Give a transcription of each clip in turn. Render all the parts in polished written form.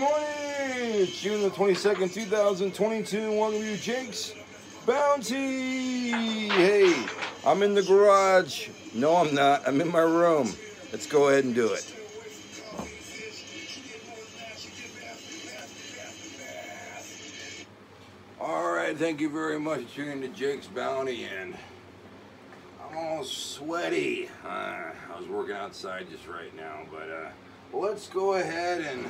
morning! It's June the 22nd, 2022. Welcome to Jake's Bounty! Hey, I'm in the garage. No, I'm not. I'm in my room. Let's go ahead and do it. Alright, thank you very much for tuning to Jake's Bounty, and I'm all sweaty. I was working outside just right now, but let's go ahead and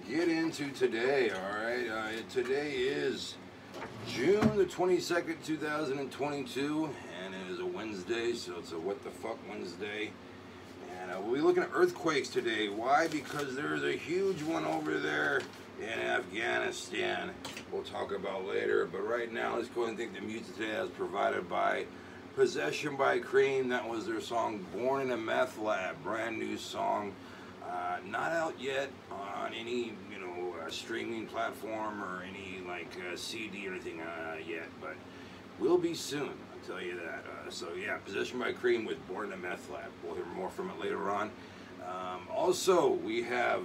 get into today, alright? Today is June the 22nd, 2022, and it is a Wednesday, so it's a What the Fuck Wednesday. And we'll be looking at earthquakes today. Why? Because there's a huge one over there in Afghanistan. We'll talk about later, but right now let's go ahead and think the music today is provided by Possession by Cream. That was their song Born in a Meth Lab, brand new song, not out yet on any streaming platform or any CD or anything yet, but will be soon, I'll tell you that. So yeah, Possession by Cream with Born in a Meth Lab. We'll hear more from it later on. Also, we have,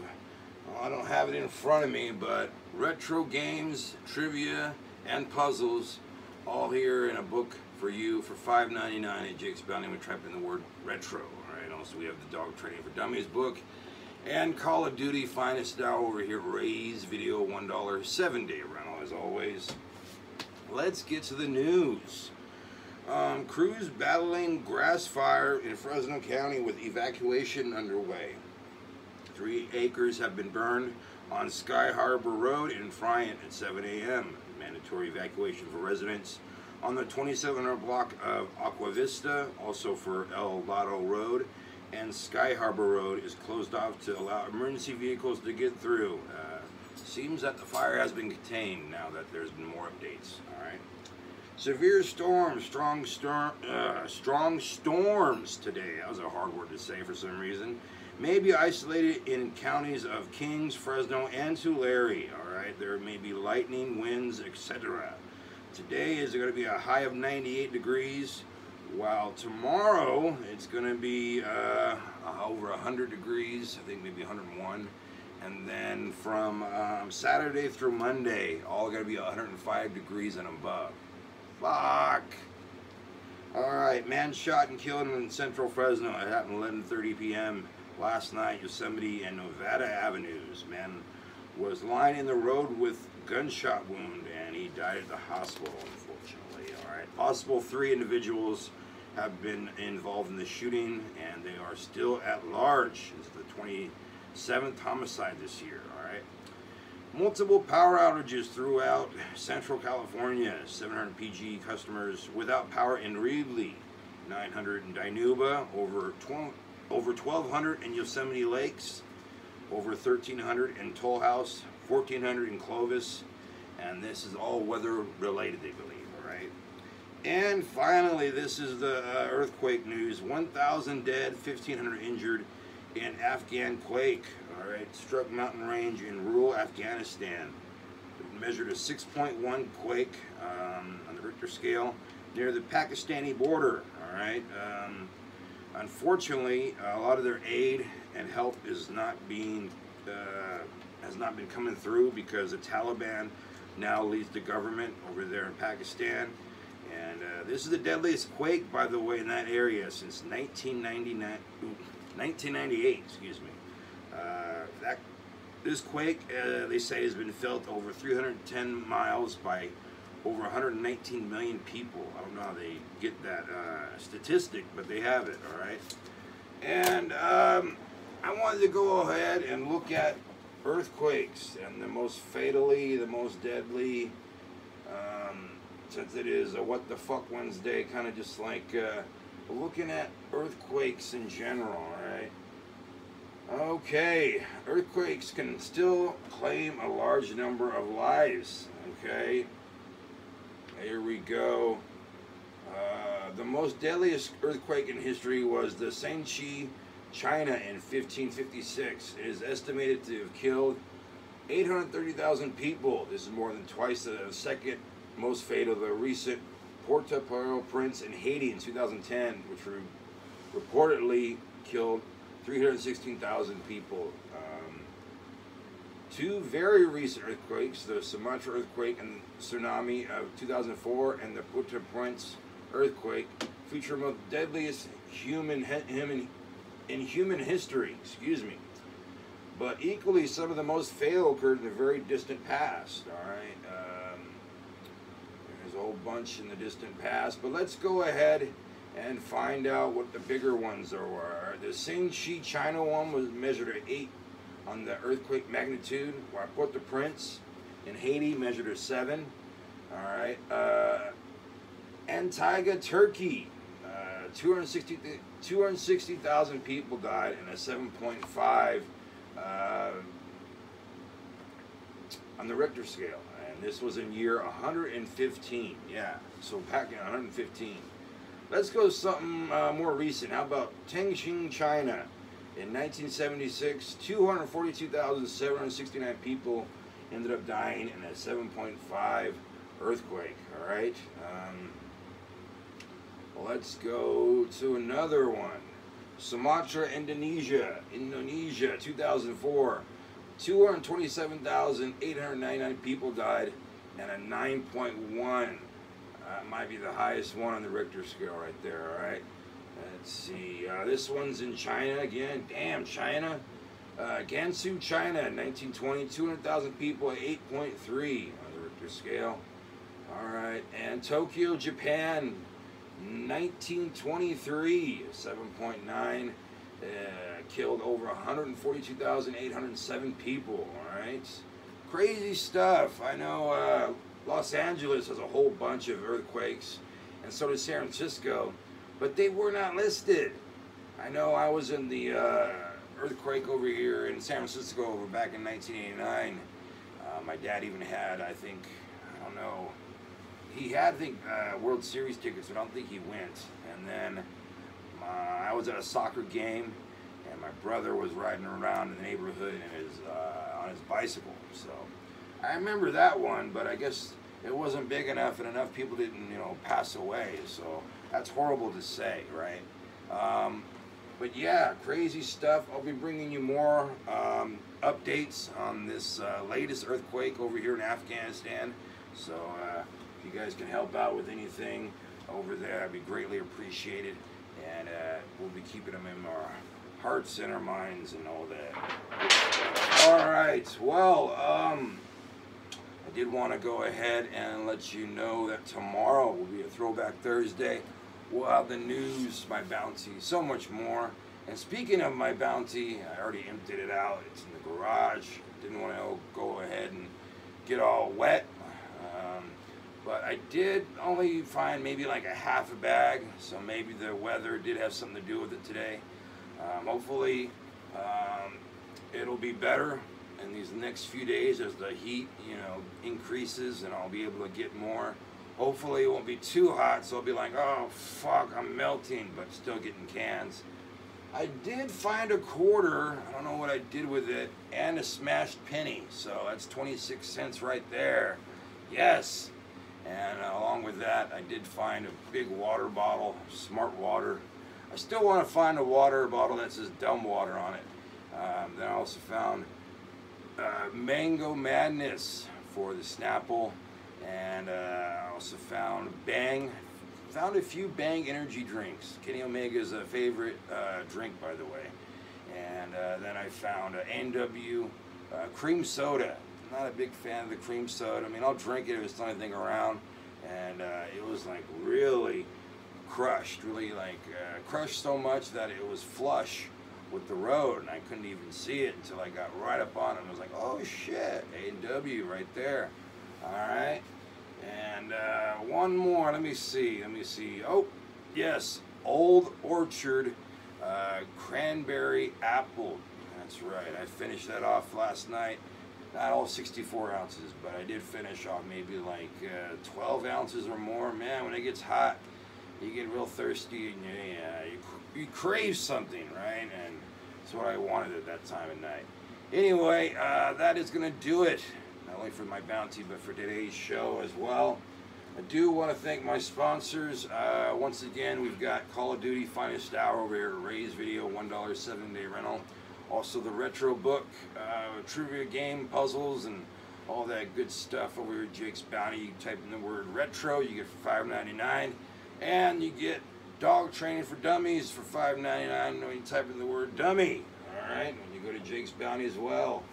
I don't have it in front of me, but retro games, trivia, and puzzles, all here in a book for you for $5.99 at Jake's Bounty. We type in the word retro. All right. Also, we have the Dog Training for Dummies book and Call of Duty Finest Hour over here. Ray's Video, $1 7-day rental as always. Let's get to the news. Crews battling grass fire in Fresno County with evacuation underway. 3 acres have been burned on Sky Harbor Road in Friant at 7 a.m. Mandatory evacuation for residents on the 2700 block of Aqua Vista, also for El Lado Road, and Sky Harbor Road is closed off to allow emergency vehicles to get through. Seems that the fire has been contained now that there's been more updates. All right. Severe storms, strong storms today. That was a hard word to say for some reason. May be isolated in counties of Kings, Fresno, and Tulare. All right, there may be lightning, winds, etc. Today is going to be a high of 98 degrees, while tomorrow it's going to be over 100 degrees. I think maybe 101. And then from Saturday through Monday, all going to be 105 degrees and above. Fuck. All right, man shot and killed in central Fresno. It happened 11:30 p.m. last night, Yosemite and Nevada Avenues. Man was lying in the road with gunshot wound, and he died at the hospital, unfortunately. All right, possible 3 individuals have been involved in the shooting, and they are still at large. This is the 27th homicide this year. All right, multiple power outages throughout Central California. 700 PG customers without power in Reedley, 900 in Dinuba, over 1,200 in Yosemite Lakes, over 1,300 in Toll House, 1,400 in Clovis, and this is all weather related, they believe, all right? And finally, this is the earthquake news. 1,000 dead, 1,500 injured in Afghan quake, all right? Struck mountain range in rural Afghanistan. It measured a 6.1 quake on the Richter scale near the Pakistani border, all right? Unfortunately, a lot of their aid and help is not being has not been coming through because the Taliban now leads the government over there in Pakistan. And this is the deadliest quake, by the way, in that area since 1998. Excuse me. This quake, they say, has been felt over 310 miles by over 119 million people. I don't know how they get that statistic, but they have it, all right? And I wanted to go ahead and look at earthquakes and the most fatally, the most deadly, since it is a What the Fuck Wednesday, kind of just like looking at earthquakes in general, all right? Okay, earthquakes can still claim a large number of lives, okay? Here we go. The most deadliest earthquake in history was the Shanxi, China in 1556. It is estimated to have killed 830,000 people. This is more than twice the second most fatal, the recent Port-au-Prince in Haiti in 2010, which reportedly killed 316,000 people. two very recent earthquakes, the Sumatra earthquake and tsunami of 2004 and the Port-au-Prince earthquake, feature the most deadliest in human history, but equally some of the most fatal occurred in the very distant past. All right, there's a whole bunch in the distant past, but let's go ahead and find out what the bigger ones are. The Xinji, China one was measured at 8 on the earthquake magnitude, while Port-au-Prince in Haiti measured at 7. All right, Antigua, Turkey, 260,000 people died in a 7.5 on the Richter scale, and this was in year 115. Yeah, so back in 115. Let's go something more recent. How about Tianjin, China? In 1976, 242,769 people ended up dying in a 7.5 earthquake. All right. Let's go to another one. Sumatra, Indonesia, 2004. 227,899 people died, and a 9.1. Might be the highest one on the Richter scale right there, all right? Let's see. This one's in China again. Damn, China. Gansu, China, 1920. 200,000 people at 8.3 on the Richter scale. All right. And Tokyo, Japan, 1923, 7.9, killed over 142,807 people, all right? Crazy stuff. I know Los Angeles has a whole bunch of earthquakes, and so does San Francisco, but they were not listed. I know I was in the earthquake over here in San Francisco over back in 1989. My dad even had, I think, I don't know, he had, I think, World Series tickets, but I don't think he went. And then I was at a soccer game, and my brother was riding around in the neighborhood in his, on his bicycle. So I remember that one, but I guess it wasn't big enough, and enough people didn't, pass away. So that's horrible to say, right? But yeah, crazy stuff. I'll be bringing you more updates on this latest earthquake over here in Afghanistan. So if you guys can help out with anything over there, I'd be greatly appreciated. And we'll be keeping them in our hearts and our minds and all that. All right. Well, I did want to go ahead and let you know that tomorrow will be a Throwback Thursday. We'll have the news, my bounty, so much more. And speaking of my bounty, I already emptied it out. It's in the garage. Didn't want to go ahead and get all wet. But I did only find maybe like a half a bag, so maybe the weather did have something to do with it today. Hopefully it'll be better in these next few days as the heat, increases, and I'll be able to get more. Hopefully it won't be too hot, so I'll be like, oh fuck, I'm melting, but still getting cans. I did find a quarter, I don't know what I did with it, and a smashed penny, so that's 26 cents right there. Yes. And along with that, I did find a big water bottle, Smart Water. I still want to find a water bottle that says Dumb Water on it. Then I also found Mango Madness for the Snapple. And I also found Bang. Found a few Bang energy drinks. Kenny Omega's a favorite drink, by the way. And then I found A&W cream soda. Not a big fan of the cream soda. I mean, I'll drink it if it's the only thing around. And it was like really crushed, crushed so much that it was flush with the road, and I couldn't even see it until I got right up on it. And I was like, oh shit, A&W right there. All right. And one more. Let me see. Oh, yes, Old Orchard cranberry apple. That's right. I finished that off last night. Not all 64 ounces, but I did finish off maybe like 12 ounces or more. Man, when it gets hot, you get real thirsty and you crave something, right? And that's what I wanted at that time of night. Anyway, that is going to do it, not only for my bounty, but for today's show as well. I do want to thank my sponsors. Once again, we've got Call of Duty Finest Hour over here at Ray's Video, $1 7-day rental. Also the retro book, trivia game, puzzles, and all that good stuff over here at Jake's Bounty. You type in the word retro, you get for $5.99, and you get dog training for dummies for $5.99 when you type in the word dummy. All right, when you go to Jake's Bounty as well.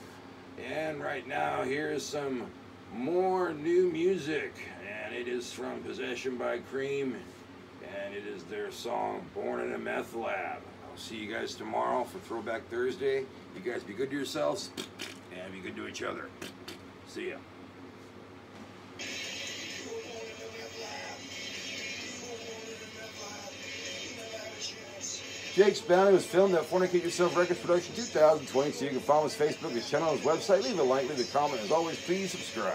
And right now, here's some more new music, and it is from Possession by Cream, and it is their song Born in a Meth Lab. I'll see you guys tomorrow for Throwback Thursday. You guys be good to yourselves and be good to each other. See ya. Jake's Bounty was filmed at Fornicate Yourself Records Production 2022. You can follow his Facebook, his channel, his website. Leave a like, leave a comment. As always, please subscribe.